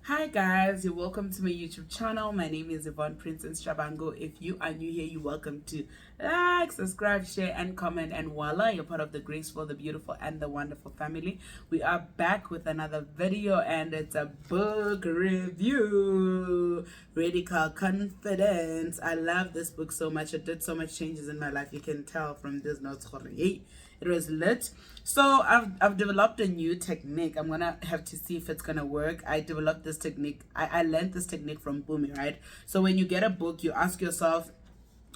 Hi guys, you're welcome to my YouTube channel. My name is Yvonne Princess Shabango. If you are new here, you're welcome to like, subscribe, share, and comment. And voila, you're part of the graceful, the beautiful, and the wonderful family. We are back with another video, and it's a book review. Radical Confidence. I love this book so much. It did so much changes in my life. You can tell from this notes. It was lit. So I've developed a new technique. I'm gonna have to see if it's gonna work. I developed this technique. I learned this technique from Boomi, right? So when you get a book, you ask yourself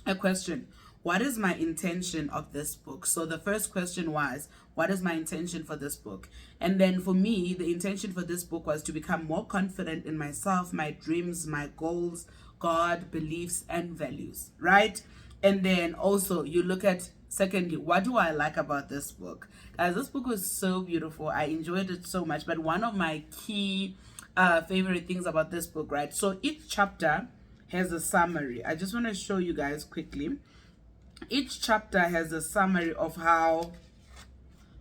a question. What is my intention of this book? So the first question was, what is my intention for this book? And then for me, the intention for this book was to become more confident in myself, my dreams, my goals, God, beliefs, and values, right? And then also you look at, secondly, what do I like about this book? Guys, this book was so beautiful. I enjoyed it so much. But one of my key favorite things about this book, right? So each chapter has a summary. I just want to show you guys quickly. Each chapter has a summary of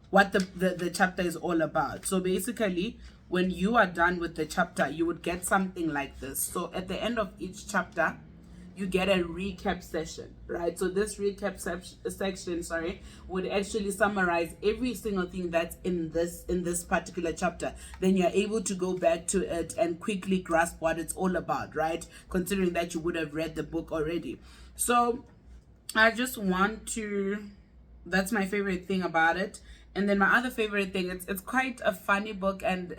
what the chapter is all about. So basically, when you are done with the chapter, you would get something like this. So at the end of each chapter, you get a recap session, right? So this recap section, would actually summarize every single thing that's in this particular chapter. Then you're able to go back to it and quickly grasp what it's all about, right? Considering that you would have read the book already. So I just want to, that's my favorite thing about it. And then my other favorite thing, it's quite a funny book, and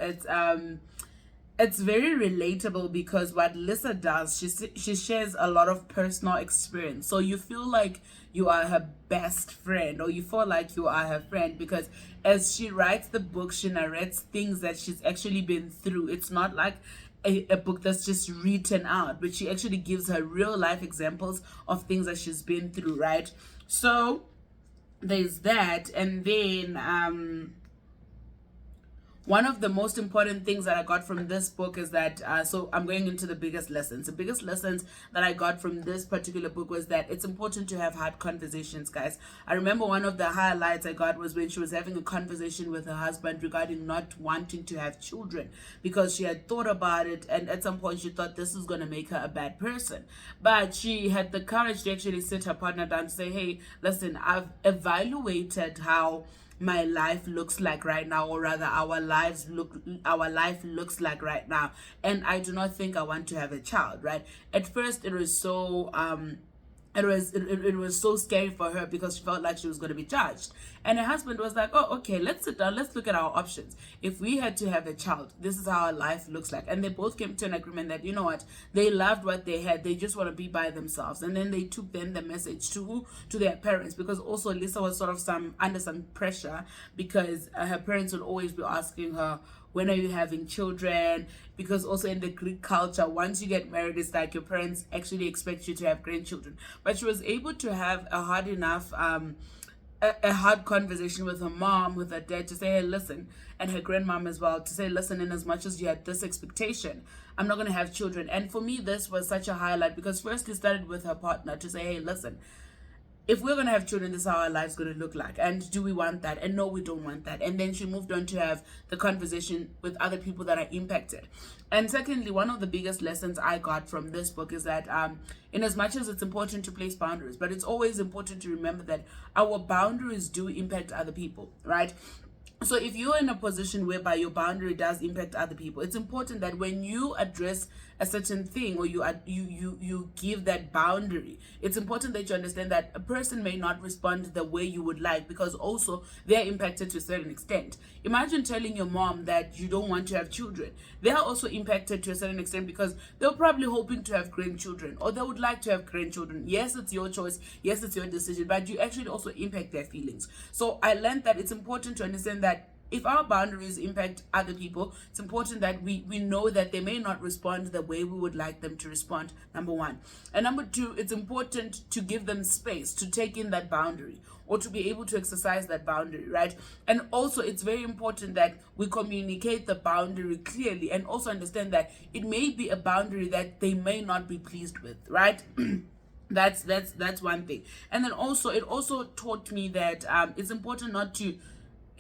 it's very relatable because what Lisa does, she shares a lot of personal experience. So you feel like you are her best friend, or you feel like you are her friend, because as she writes the book, she narrates things that she's actually been through. It's not like a book that's just written out, but she actually gives her real life examples of things that she's been through, right? So there's that. And then one of the most important things that I got from this book is that, so I'm going into the biggest lessons. The biggest lessons that I got from this particular book was that it's important to have hard conversations, guys. I remember one of the highlights I got was when she was having a conversation with her husband regarding not wanting to have children, because she had thought about it, and at some point she thought this is going to make her a bad person. But she had the courage to actually sit her partner down and say, hey, listen, I've evaluated how my life looks like right now, or rather our life looks like right now, and I do not think I want to have a child, right? At first it was so it was so scary for her because she felt like she was going to be judged. And her husband was like, oh, okay, let's sit down, let's look at our options. If we had to have a child, this is how our life looks like. And they both came to an agreement that, you know what, they loved what they had, they just want to be by themselves. And then they took then the message to their parents, because also Lisa was sort of under some pressure, because her parents would always be asking her, when are you having children? Because also in the Greek culture, once you get married, it's like your parents actually expect you to have grandchildren. But she was able to have a hard enough a hard conversation with her mom, with her dad, to say, hey, listen, and her grandmom as well, to say, listen, in as much as you had this expectation, I'm not going to have children. And for me, this was such a highlight, because first it started with her partner to say, hey, listen, if we're going to have children, this is how our life's going to look like. And do we want that? And no, we don't want that. And then she moved on to have the conversation with other people that are impacted. And secondly, one of the biggest lessons I got from this book is that in as much as it's important to place boundaries, but it's always important to remember that our boundaries do impact other people, right? So if you're in a position whereby your boundary does impact other people, it's important that when you address a certain thing, or you give that boundary, it's important that you understand that a person may not respond the way you would like, because also they're impacted to a certain extent. Imagine telling your mom that you don't want to have children. They are also impacted to a certain extent, because they're probably hoping to have grandchildren, or they would like to have grandchildren. Yes, it's your choice. Yes, it's your decision, but you actually also impact their feelings. So I learned that it's important to understand that if our boundaries impact other people, it's important that we know that they may not respond the way we would like them to respond, number one. And number two, it's important to give them space to take in that boundary, or to be able to exercise that boundary, right? And also, it's very important that we communicate the boundary clearly, and also understand that it may be a boundary that they may not be pleased with, right? That's one thing. And then also, it also taught me that it's important not to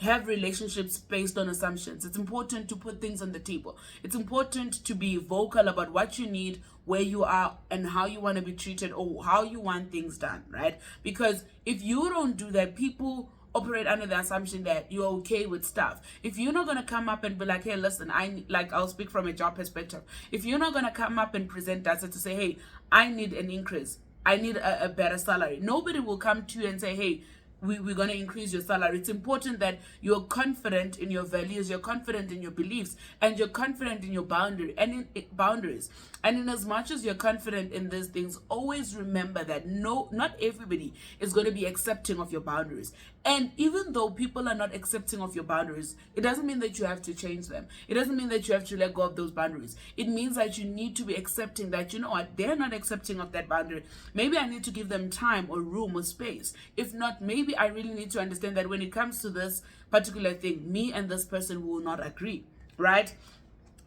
have relationships based on assumptions. It's important to put things on the table. It's important to be vocal about what you need, where you are, and how you want to be treated, or how you want things done, right? Because if you don't do that, people operate under the assumption that you're okay with stuff. If you're not going to come up and be like, hey, listen, I'll speak from a job perspective. If you're not going to come up and present data to say, hey, I need an increase, I need a better salary, nobody will come to you and say, hey, we're going to increase your salary. It's important that you're confident in your values, you're confident in your beliefs, and you're confident in your boundaries. And in as much as you're confident in these things, always remember that not everybody is going to be accepting of your boundaries. And even though people are not accepting of your boundaries, it doesn't mean that you have to change them. It doesn't mean that you have to let go of those boundaries. It means that you need to be accepting that, you know what, they're not accepting of that boundary. Maybe I need to give them time or room or space. If not, maybe I really need to understand that when it comes to this particular thing, me and this person will not agree, right?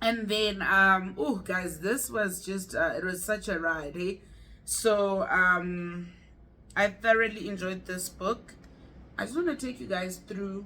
And then, oh, guys, this was just, it was such a ride, hey? So, I thoroughly enjoyed this book. I just want to take you guys through.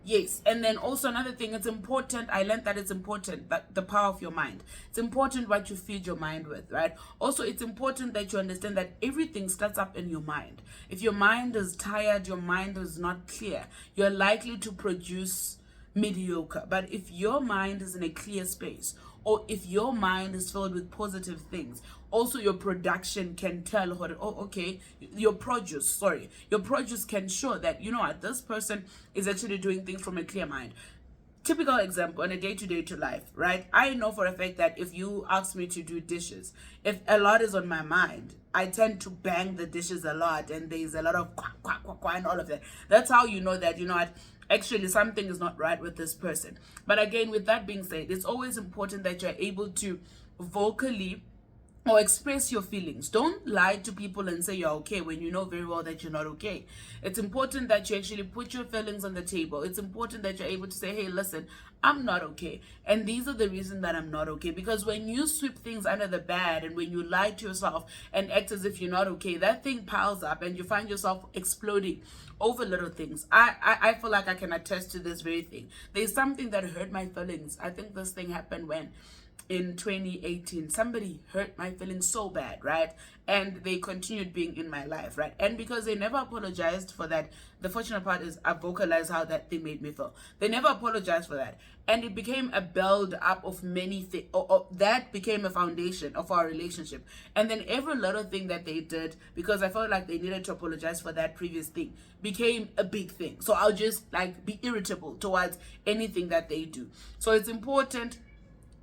Yes, and then also another thing, it's important, I learned that it's important, that the power of your mind. It's important what you feed your mind with, right? Also, it's important that you understand that everything starts up in your mind. If your mind is tired, your mind is not clear, you're likely to produce mediocre. But if your mind is in a clear space, or if your mind is filled with positive things, also your production can tell your produce can show that, you know what, this person is actually doing things from a clear mind. Typical example in a day-to-day life, right? I know for a fact that if you ask me to do dishes, if a lot is on my mind, I tend to bang the dishes a lot, and there's a lot of quack, quack, quack, quack, and all of that. That's how you know that, you know what, actually something is not right with this person. But again, with that being said, it's always important that you're able to vocally or express your feelings. Don't lie to people and say you're okay when you know very well that you're not okay. It's important that you actually put your feelings on the table. It's important that you're able to say, hey, listen, I'm not okay, and these are the reasons that I'm not okay. Because when you sweep things under the bed and when you lie to yourself and act as if you're not okay, that thing piles up and you find yourself exploding over little things. I feel like I can attest to this very thing. There's something that hurt my feelings. I think this thing happened when in 2018 somebody hurt my feelings so bad, right? And they continued being in my life, right? And because they never apologized for that, the fortunate part is I vocalized how that thing made me feel. They never apologized for that, and it became a build up of many things, that became a foundation of our relationship. And then every little thing that they did, because I felt like they needed to apologize for that previous thing, became a big thing. So I'll just like be irritable towards anything that they do. So it's important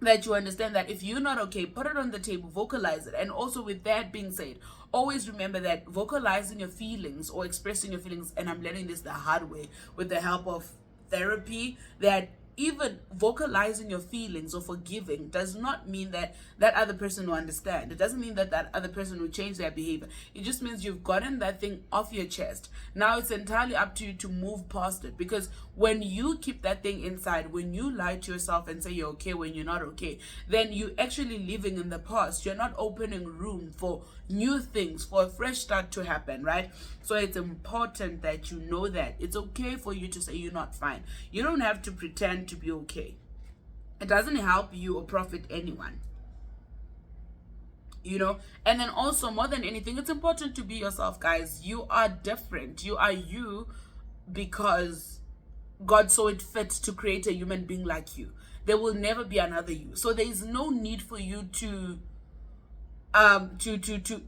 that you understand that if you're not okay, put it on the table, vocalize it. And also, with that being said, always remember that vocalizing your feelings or expressing your feelings, and I'm learning this the hard way with the help of therapy, that even vocalizing your feelings or forgiving does not mean that that other person will understand. It doesn't mean that that other person will change their behavior. It just means you've gotten that thing off your chest. Now it's entirely up to you to move past it, because when you keep that thing inside, when you lie to yourself and say you're okay when you're not okay, then you're actually living in the past. You're not opening room for new things, for a fresh start to happen, right? So it's important that you know that it's okay for you to say you're not fine. You don't have to pretend to be okay. It doesn't help you or profit anyone, you know. And then also, more than anything, it's important to be yourself, guys. You are different. You are you because God saw it fit to create a human being like you. There will never be another you. So there is no need for you to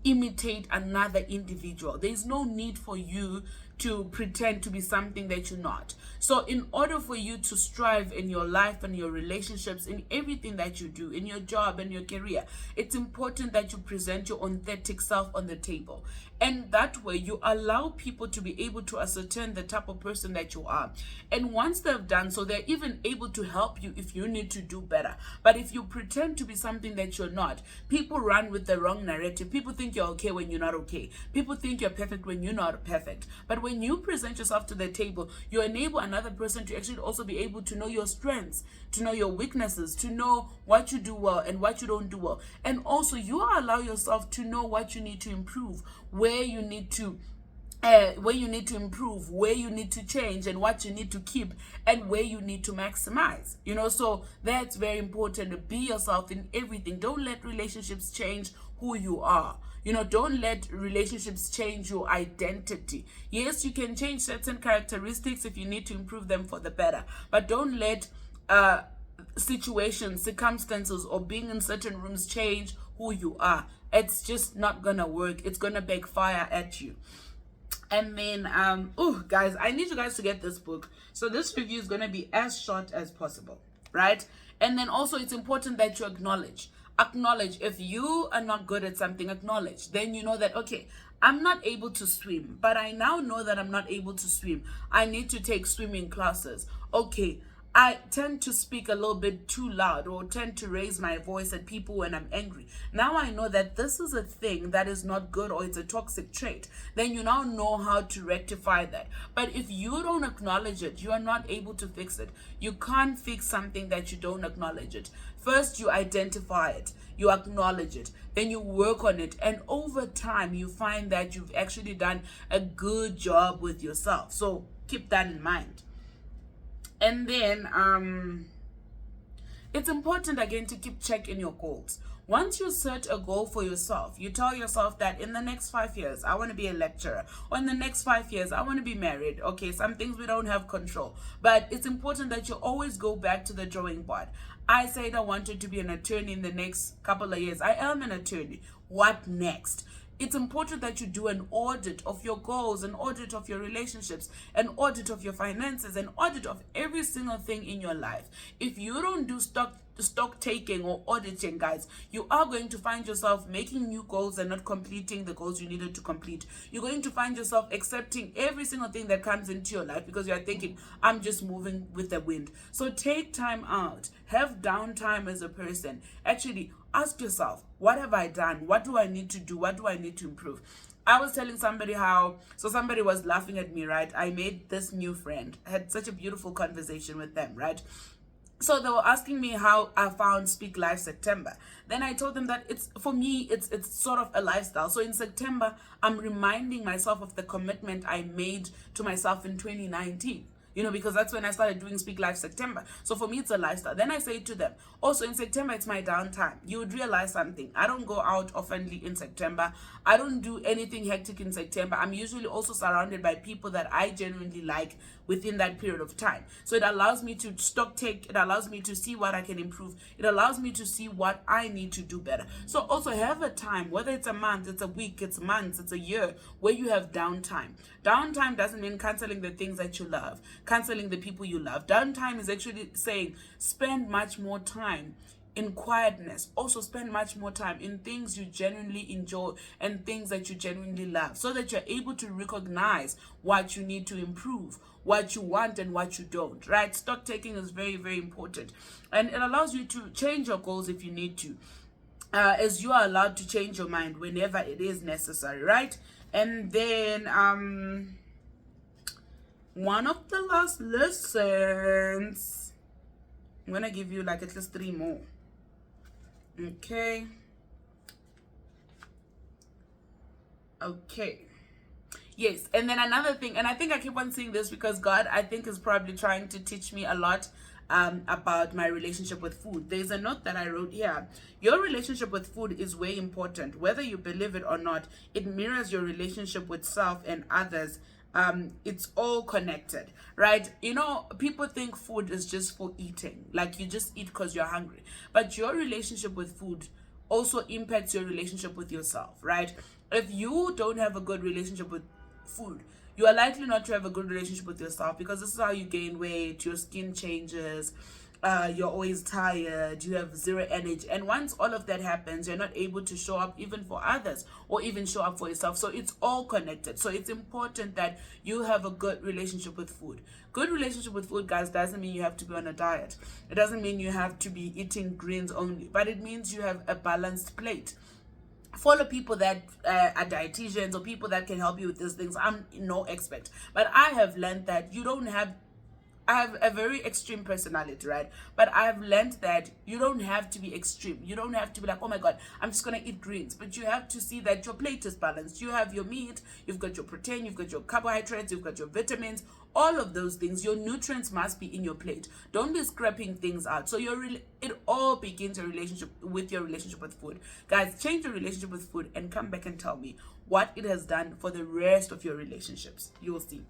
imitate another individual. There is no need for you to pretend to be something that you're not. So in order for you to strive in your life and your relationships, in everything that you do, in your job and your career, it's important that you present your authentic self on the table. And that way you allow people to be able to ascertain the type of person that you are. And once they've done so, they're even able to help you if you need to do better. But if you pretend to be something that you're not, people run with the wrong narrative. People think you're okay when you're not okay. People think you're perfect when you're not perfect. But when you present yourself to the table, you enable another person to actually also be able to know your strengths, to know your weaknesses, to know what you do well and what you don't do well. And also, you allow yourself to know what you need to improve, where you need to where you need to improve, where you need to change, and what you need to keep, and where you need to maximize. So that's very important. Be yourself in everything. Don't let relationships change who you are. Don't let relationships change your identity. Yes, you can change certain characteristics if you need to improve them for the better, but don't let situations, circumstances, or being in certain rooms change who you are. It's just not gonna work. It's gonna backfire at you. And then, oh, guys, I need you guys to get this book. So this review is going to be as short as possible, right? And then also, it's important that you acknowledge. If you are not good at something, acknowledge. Then you know that, okay, I'm not able to swim, but I now know that I'm not able to swim. I need to take swimming classes. Okay, I tend to speak a little bit too loud, or tend to raise my voice at people when I'm angry. Now I know that this is a thing that is not good, or it's a toxic trait. Then you now know how to rectify that. But if you don't acknowledge it, you are not able to fix it. You can't fix something that you don't acknowledge it. First, you identify it, you acknowledge it, then you work on it. And over time, you find that you've actually done a good job with yourself. So keep that in mind. And then it's important again to keep checking your goals. Once you set a goal for yourself, you tell yourself that in the next 5 years, I want to be a lecturer, or in the next 5 years, I want to be married. Okay, some things we don't have control, but it's important that you always go back to the drawing board. I said I wanted to be an attorney in the next couple of years. I am an attorney. What next? It's important that you do an audit of your goals, an audit of your relationships, an audit of your finances, an audit of every single thing in your life. If you don't do stock taking or auditing, guys, you are going to find yourself making new goals and not completing the goals you needed to complete. You're going to find yourself accepting every single thing that comes into your life because you're thinking, I'm just moving with the wind. So take time out, have downtime as a person. Actually, ask yourself, what have I done? What do I need to do? What do I need to improve? I was telling somebody so somebody was laughing at me, right? I made this new friend, had such a beautiful conversation with them, right? So they were asking me how I found Speak Life September. Then I told them that for me, it's sort of a lifestyle. So in September, I'm reminding myself of the commitment I made to myself in 2019. Because that's when I started doing Speak Life September. So for me, it's a lifestyle. Then I say to them, also in September, it's my downtime. You would realize something. I don't go out oftenly in September. I don't do anything hectic in September. I'm usually also surrounded by people that I genuinely like within that period of time. So it allows me to stock take. It allows me to see what I can improve. It allows me to see what I need to do better. So also have a time, whether it's a month, it's a week, it's months, it's a year, where you have downtime. Downtime doesn't mean canceling the things that you love, canceling the people you love. Downtime is actually saying spend much more time in quietness. Also spend much more time in things you genuinely enjoy and things that you genuinely love, so that you're able to recognize what you need to improve, what you want and what you don't, right? Stock taking is very, very important, and it allows you to change your goals if you need to, as you are allowed to change your mind whenever it is necessary, right? And then one of the last lessons, I'm gonna give you like at least 3 more. Okay. Yes, and then another thing, and I think I keep on saying this because God, I think, is probably trying to teach me a lot about my relationship with food. There's a note that I wrote here. Your relationship with food is way important. Whether you believe it or not, it mirrors your relationship with self and others. It's all connected, right? People think food is just for eating, like you just eat because you're hungry, but your relationship with food also impacts your relationship with yourself, right? If you don't have a good relationship with food, you are likely not to have a good relationship with yourself, because this is how you gain weight, your skin changes, you're always tired, you have zero energy, and once all of that happens, you're not able to show up even for others or even show up for yourself. So it's all connected. So it's important that you have a good relationship with food. Good relationship with food, guys, doesn't mean you have to be on a diet. It doesn't mean you have to be eating greens only, but it means you have a balanced plate. Follow people that are dietitians or people that can help you with these things. I'm no expert, but I have learned that you don't have I have a very extreme personality, right? But I've learned that you don't have to be extreme. You don't have to be like, oh my God, I'm just going to eat greens. But you have to see that your plate is balanced. You have your meat, you've got your protein, you've got your carbohydrates, you've got your vitamins, all of those things. Your nutrients must be in your plate. Don't be scrapping things out. So it all begins your relationship with food. Guys, change your relationship with food and come back and tell me what it has done for the rest of your relationships. You will see.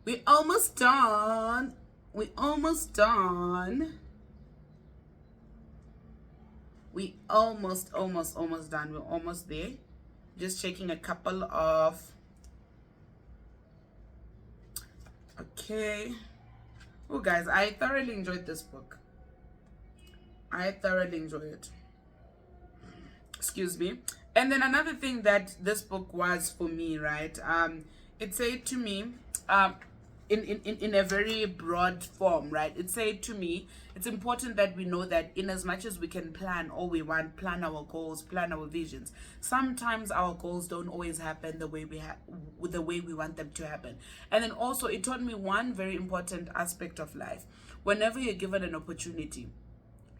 We almost done. We almost done. We almost done. We're almost there. Just checking a couple of. Okay. Oh, guys, I thoroughly enjoyed this book. I thoroughly enjoyed it. Excuse me. And then another thing that this book was for me, right? It said to me, in a very broad form, right? It said to me, it's important that we know that in as much as we can plan all we want, plan our goals, plan our visions, sometimes our goals don't always happen the way we want them to happen. And then also it taught me one very important aspect of life. Whenever you're given an opportunity,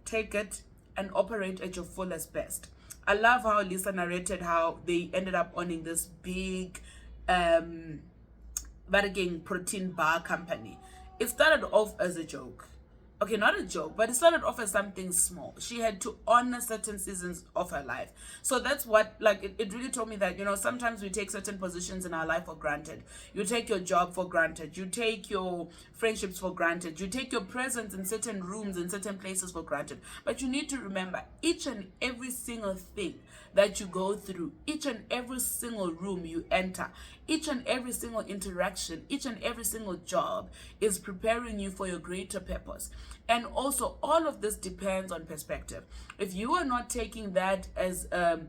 take it and operate at your fullest best. I love how Lisa narrated how they ended up owning this big protein bar company. It started off as a joke. Okay, not a joke, but it started off as something small. She had to honor certain seasons of her life. So that's what, like, it really told me that, you know, sometimes we take certain positions in our life for granted. You take your job for granted. You take your friendships for granted. You take your presence in certain rooms, in certain places for granted. But you need to remember each and every single thing that you go through, each and every single room you enter, each and every single interaction, each and every single job is preparing you for your greater purpose. And also, all of this depends on perspective. If you are not taking that as a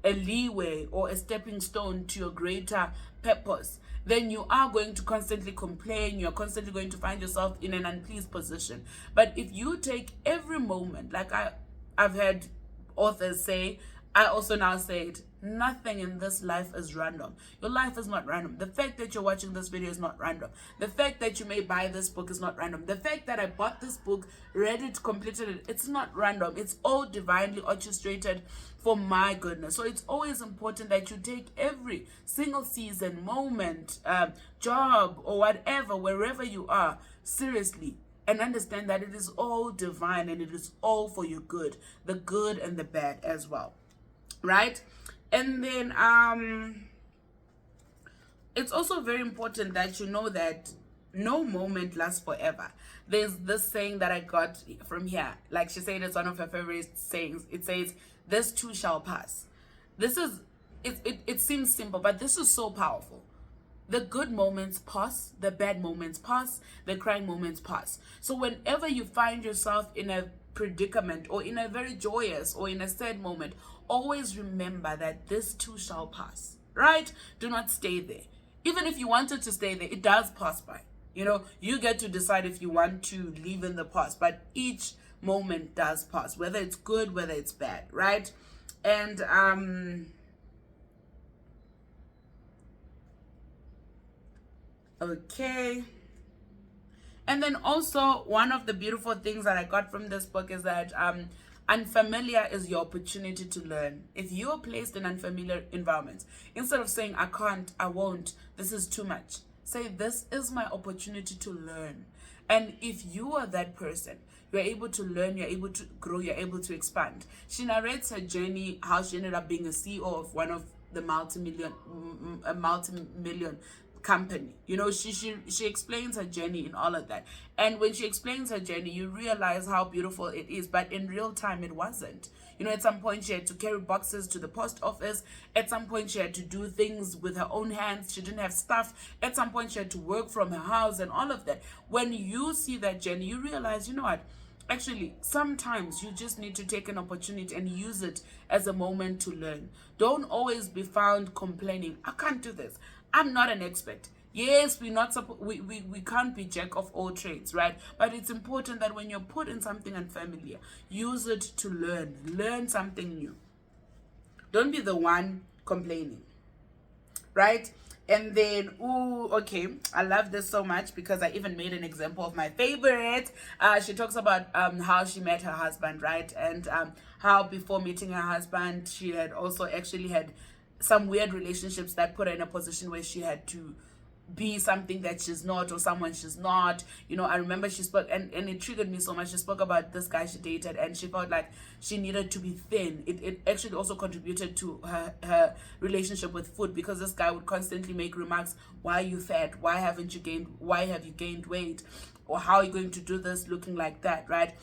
leeway or a stepping stone to your greater purpose, then you are going to constantly complain. You're constantly going to find yourself in an unpleased position. But if you take every moment, like I've had authors say, I also now say it, nothing in this life is random. Your life is not random. The fact that you're watching this video is not random. The fact that you may buy this book is not random. The fact that I bought this book, read it, completed it, it's not random. It's all divinely orchestrated for my goodness. So it's always important that you take every single season, moment, job, or whatever, wherever you are, seriously. And understand that it is all divine and it is all for your good. The good and the bad as well. Right? And then it's also very important that you know that no moment lasts forever. There's this saying that I got from here. Like she said, it's one of her favorite sayings. It says, this too shall pass. This is, it seems simple, but this is so powerful. The good moments pass, the bad moments pass, the crying moments pass. So whenever you find yourself in a predicament or in a very joyous or in a sad moment, always remember that this too shall pass, right? Do not stay there. Even if you wanted to stay there, it does pass by. You know, you get to decide if you want to live in the past, but each moment does pass, whether it's good, whether it's bad, right? And okay. And then also one of the beautiful things that I got from this book is that unfamiliar is your opportunity to learn. If you are placed in unfamiliar environments, instead of saying I can't, I won't, this is too much, say this is my opportunity to learn. And if you are that person, you're able to learn, you're able to grow, you're able to expand. She narrates her journey, how she ended up being a CEO of one of the multi-million company. You know, she explains her journey in all of that. And when she explains her journey, you realize how beautiful it is. But in real time, it wasn't. You know, at some point she had to carry boxes to the post office. At some point she had to do things with her own hands. She didn't have staff. At some point she had to work from her house and all of that. When you see that journey, you realize, you know what? Actually, sometimes you just need to take an opportunity and use it as a moment to learn. Don't always be found complaining, I can't do this, I'm not an expert. Yes, we can't be jack of all trades, right? But it's important that when you're put in something unfamiliar, use it to learn something new. Don't be the one complaining, right? And then, ooh, okay, I love this so much because I even made an example of my favorite. She talks about how she met her husband, right? And how before meeting her husband, she had also actually had some weird relationships that put her in a position where she had to be something that she's not, or someone she's not. You know, I remember she spoke, and it triggered me so much. She spoke about this guy she dated, and she felt like she needed to be thin. It actually also contributed to her relationship with food, because this guy would constantly make remarks: why are you fat? Why haven't you gained? Why have you gained weight? Or how are you going to do this looking like that, right?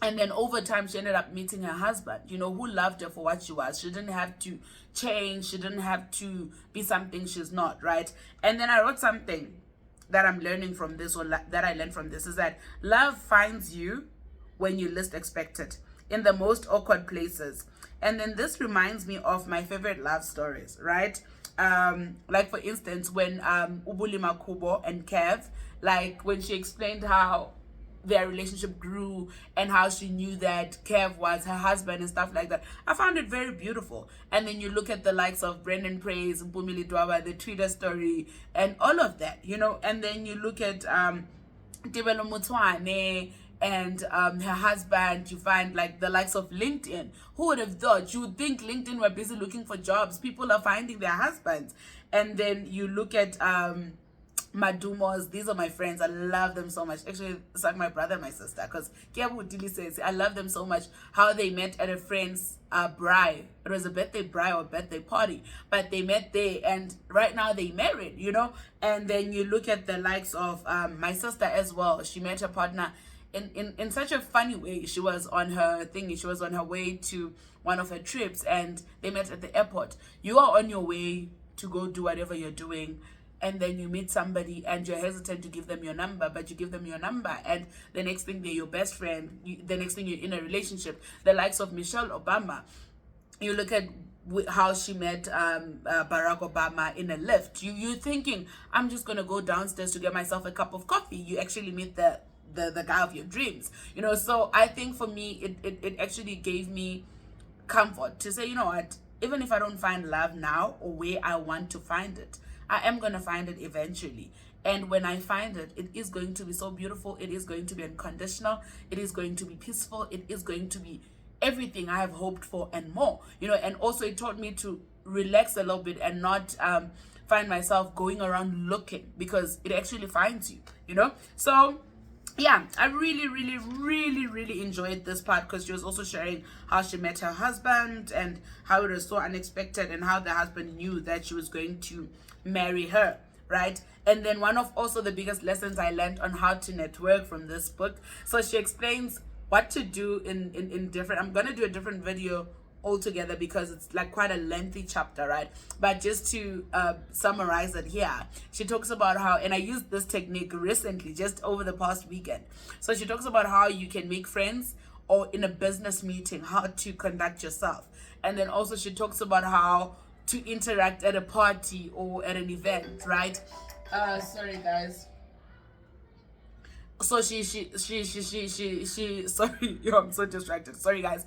And then over time, she ended up meeting her husband, you know, who loved her for what she was. She didn't have to change. She didn't have to be something she's not, right? And then I wrote something that I'm learning from this, or that I learned from this, is that love finds you when you least expect it, in the most awkward places. And then this reminds me of my favorite love stories, right? Like for instance, when Ubulima Kubo and Kev, like when she explained how their relationship grew and how she knew that Kev was her husband and stuff like that. I found it very beautiful. And then you look at the likes of Brendan Praise, Mpumi Lidwaba, the Twitter story, and all of that, you know. And then you look at Tebelo Mutwane and her husband. You find like the likes of LinkedIn. Who would have thought? You would think LinkedIn were busy looking for jobs. People are finding their husbands. And then you look at Madumos. These are my friends. I love them so much. Actually, it's like my brother and my sister, because Kiabu Dili says I love them so much. How they met at a friend's braai. It was a birthday braai or birthday party, but they met there, and right now they married, you know. And then you look at the likes of my sister as well. She met her partner in such a funny way. She was on her thingy. She was on her way to one of her trips, and they met at the airport. You are on your way to go do whatever you're doing, and then you meet somebody and you're hesitant to give them your number, but you give them your number, and the next thing they're your best friend. The next thing you're in a relationship. The likes of Michelle Obama. You look at how she met Barack Obama in a lift. You're thinking, I'm just gonna go downstairs to get myself a cup of coffee. You actually meet the guy of your dreams, you know. So I think for me, it actually gave me comfort to say, you know what, even if I don't find love now or where I want to find it, I am going to find it eventually. And when I find it, it is going to be so beautiful. It is going to be unconditional. It is going to be peaceful. It is going to be everything I have hoped for and more, you know. And also it taught me to relax a little bit and not find myself going around looking, because it actually finds you, you know. So yeah, I really enjoyed this part, because she was also sharing how she met her husband and how it was so unexpected, and how the husband knew that she was going to marry her, right? And then one of also the biggest lessons I learned on how to network from this book. So she explains what to do in different, I'm gonna do a different video altogether because it's like quite a lengthy chapter, right? But just to summarize it here, she talks about how, and I used this technique recently, just over the past weekend. So she talks about how you can make friends, or in a business meeting, how to conduct yourself. And then also she talks about how to interact at a party or at an event, right? Sorry guys. So she sorry, yo, I'm so distracted, sorry guys.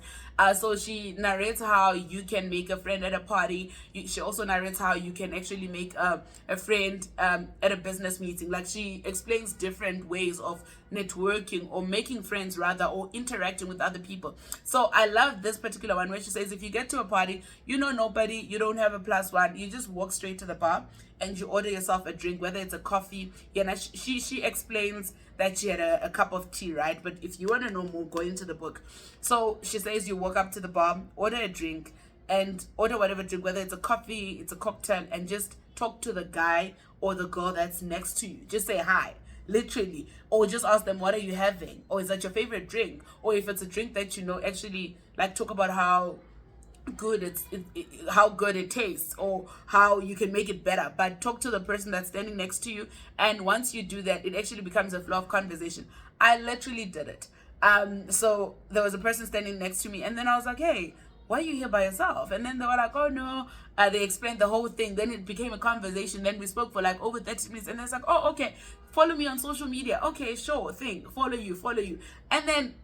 So she narrates how you can make a friend at a party. She also narrates how you can actually make a friend at a business meeting. Like, she explains different ways of networking, or making friends rather, or interacting with other people. So I love this particular one where she says, if you get to a party, you know nobody, you don't have a plus one, you just walk straight to the bar and you order yourself a drink, whether it's a coffee. Yeah, and she explains that she had a cup of tea, right? But if you want to know more, go into the book. So she says you walk up to the bar, order a drink, and order whatever drink, whether it's a coffee, it's a cocktail, and just talk to the guy or the girl that's next to you. Just say hi, literally. Or just ask them, what are you having? Or is that your favorite drink? Or if it's a drink that you know, actually, like, talk about how good how good it tastes, or how you can make it better. But talk to the person that's standing next to you, and once you do that, it actually becomes a flow of conversation. I literally did it. So there was a person standing next to me, and then I was like, hey, why are you here by yourself? And then they were like, oh no. They explained the whole thing. Then it became a conversation. Then we spoke for like over 30 minutes, and it's like, oh, okay, follow me on social media. Okay, sure thing, follow you. And then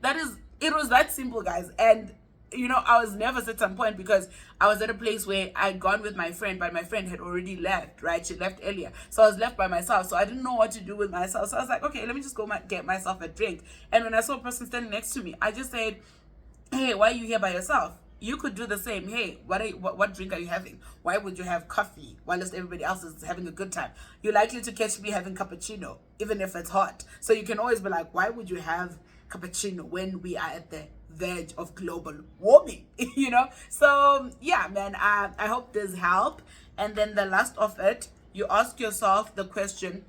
it was that simple, guys. And I was nervous at some point because I was at a place where I'd gone with my friend, but my friend had already left, right? She left earlier. So I was left by myself. So I didn't know what to do with myself. So I was like, okay, let me just go get myself a drink. And when I saw a person standing next to me, I just said, hey, why are you here by yourself? You could do the same. Hey, what drink are you having? Why would you have coffee whilst everybody else is having a good time? You're likely to catch me having cappuccino, even if it's hot. So you can always be like, why would you have cappuccino when we are at the verge of global warming? So yeah, man, I hope this help. And then the last of it, you ask yourself the question,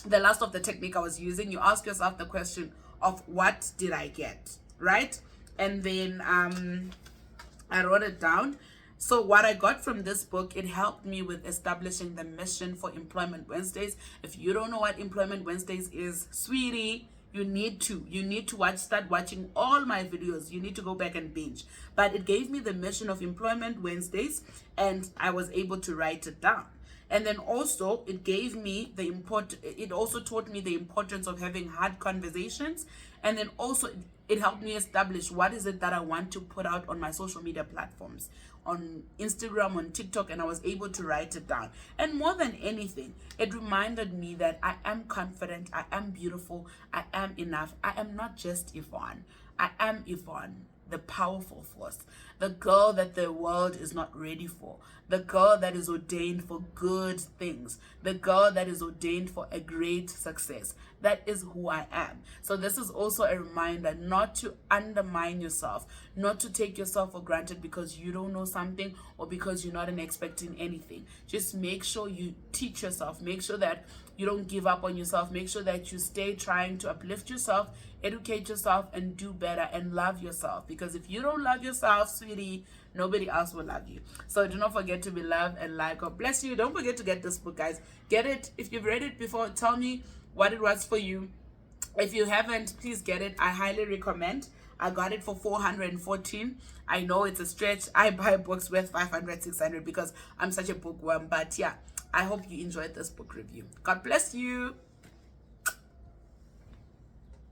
the last of the technique I was using, you ask yourself the question of what did I get, right? And then I wrote it down. So what I got from this book, it helped me with establishing the mission for Employment Wednesdays. If you don't know what Employment Wednesdays is, sweetie, you need to start watching all my videos. You need to go back and binge. But it gave me the mission of Employment Wednesdays, and I was able to write it down. And then also it gave me it also taught me the importance of having hard conversations. And then also it helped me establish what is it that I want to put out on my social media platforms, on Instagram, on TikTok, and I was able to write it down. And more than anything, it reminded me that I am confident, I am beautiful, I am enough. I am not just Yvonne. I am Yvonne, the powerful force, the girl that the world is not ready for, the girl that is ordained for good things, the girl that is ordained for a great success. That is who I am. So this is also a reminder not to undermine yourself, not to take yourself for granted because you don't know something or because you're not expecting anything. Just make sure you teach yourself. Make sure that you don't give up on yourself. Make sure that you stay trying to uplift yourself, educate yourself, and do better and love yourself. Because if you don't love yourself, sweetie, nobody else will love you. So do not forget to be loved and like. God bless you. Don't forget to get this book, guys. Get it. If you've read it before, tell me what it was for you. If you haven't, please get it. I highly recommend. I got it for 414. I know it's a stretch. I buy books worth 500, 600 because I'm such a bookworm. But yeah, I hope you enjoyed this book review. God bless you.